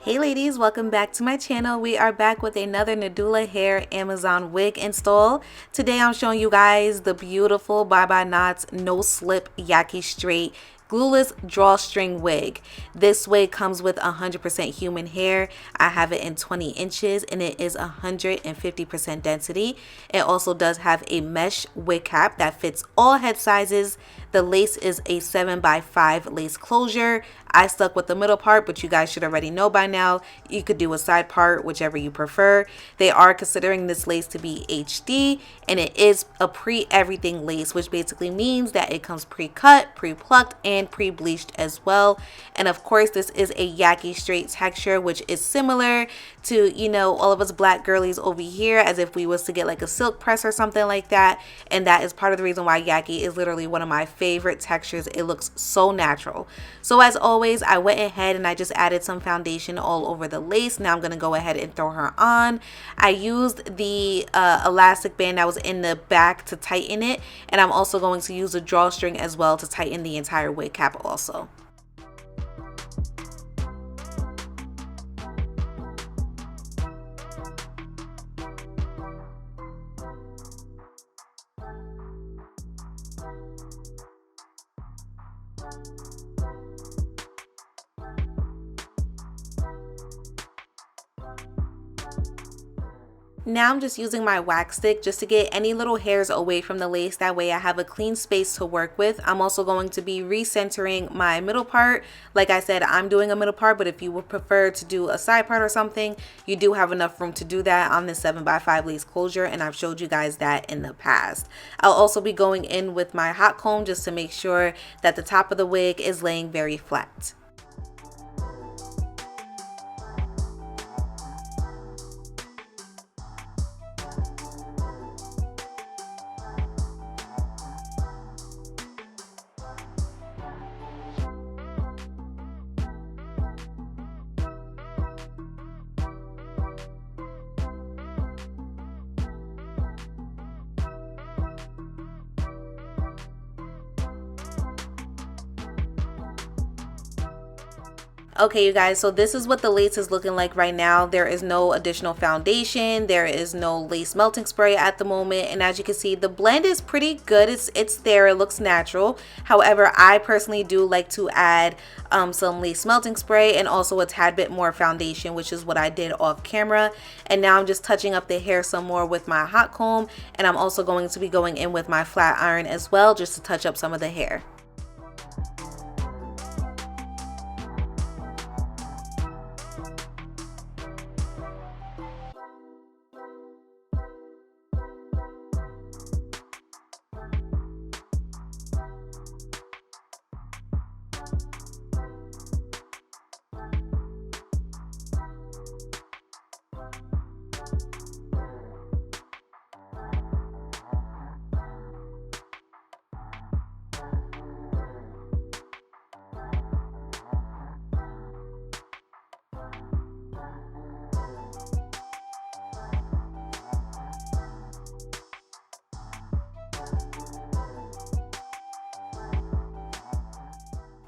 Hey ladies, welcome back to my channel. We are back with another Nadula hair Amazon wig install. Today I'm showing you guys the beautiful Bye Bye Knots no slip Yaki straight glueless drawstring wig. This wig comes with 100% human hair. I have it in 20 inches and it is 150% density. It also does have a mesh wig cap that fits all head sizes. The lace is a 7x5 lace closure. I stuck with the middle part, but you guys should already know by now. You could do a side part, whichever you prefer. They are considering this lace to be HD, and it is a pre-everything lace, which basically means that it comes pre-cut, pre-plucked, and pre-bleached as well. And of course, this is a Yaki straight texture, which is similar to, you know, all of us black girlies over here, as if we was to get like a silk press or something like that. And that is part of the reason why Yaki is literally one of my favorite textures. It looks so natural. So as always, I went ahead and I just added some foundation all over the lace. Now I'm going to go ahead and throw her on. I used the elastic band that was in the back to tighten it, and I'm also going to use a drawstring as well to tighten the entire wig cap also. Now I'm just using my wax stick just to get any little hairs away from the lace. That way I have a clean space to work with. I'm also going to be recentering my middle part. Like I said, I'm doing a middle part, but if you would prefer to do a side part or something, you do have enough room to do that on this 7x5 lace closure, and I've showed you guys that in the past. I'll also be going in with my hot comb just to make sure that the top of the wig is laying very flat. Okay, you guys, so this is what the lace is looking like right now. There is no additional foundation. There is no lace melting spray at the moment. And as you can see, the blend is pretty good. It's there. It looks natural. However, I personally do like to add some lace melting spray and also a tad bit more foundation, which is what I did off camera. And now I'm just touching up the hair some more with my hot comb. And I'm also going to be going in with my flat iron as well, just to touch up some of the hair.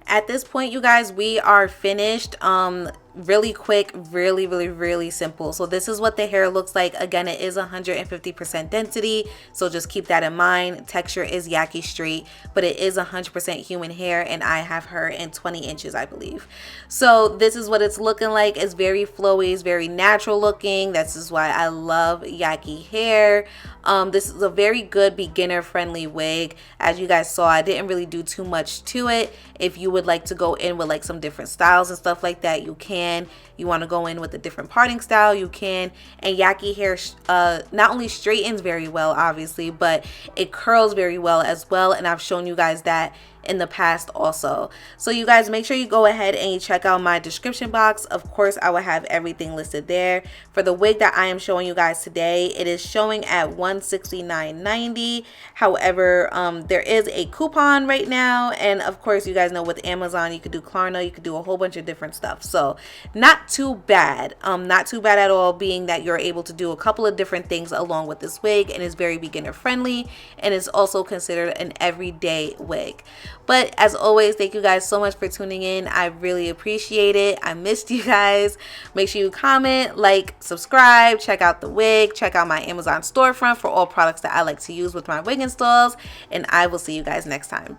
At this point, you guys, we are finished. Really quick, really simple. So this is what the hair looks like. Again, it is 150% density, so just keep that in mind. Texture is Yaki straight, but it is 100% human hair, and I have her in 20 inches, I believe. So this is what it's looking like. It's very flowy, it's very natural looking. This is why I love Yaki hair. This is a very good beginner friendly wig. As you guys saw, I didn't really do too much to it. If you would like to go in with like some different styles and stuff like that, you can. You want to go in with a different parting style, you can. And Yaki hair not only straightens very well, obviously, but it curls very well as well, and I've shown you guys that in the past also. So you guys, make sure you go ahead and you check out my description box. Of course, I will have everything listed there. For the wig that I am showing you guys today, it is showing at $169.90. However, there is a coupon right now, and of course, you guys know with Amazon you could do Klarna, you could do a whole bunch of different stuff. So not too bad, not too bad at all, being that you're able to do a couple of different things along with this wig, and it's very beginner friendly, and it's also considered an everyday wig. But as always, thank you guys so much for tuning in. I really appreciate it. I missed you guys. Make sure you comment, like, subscribe, check out the wig, check out my Amazon storefront for all products that I like to use with my wig installs, and I will see you guys next time.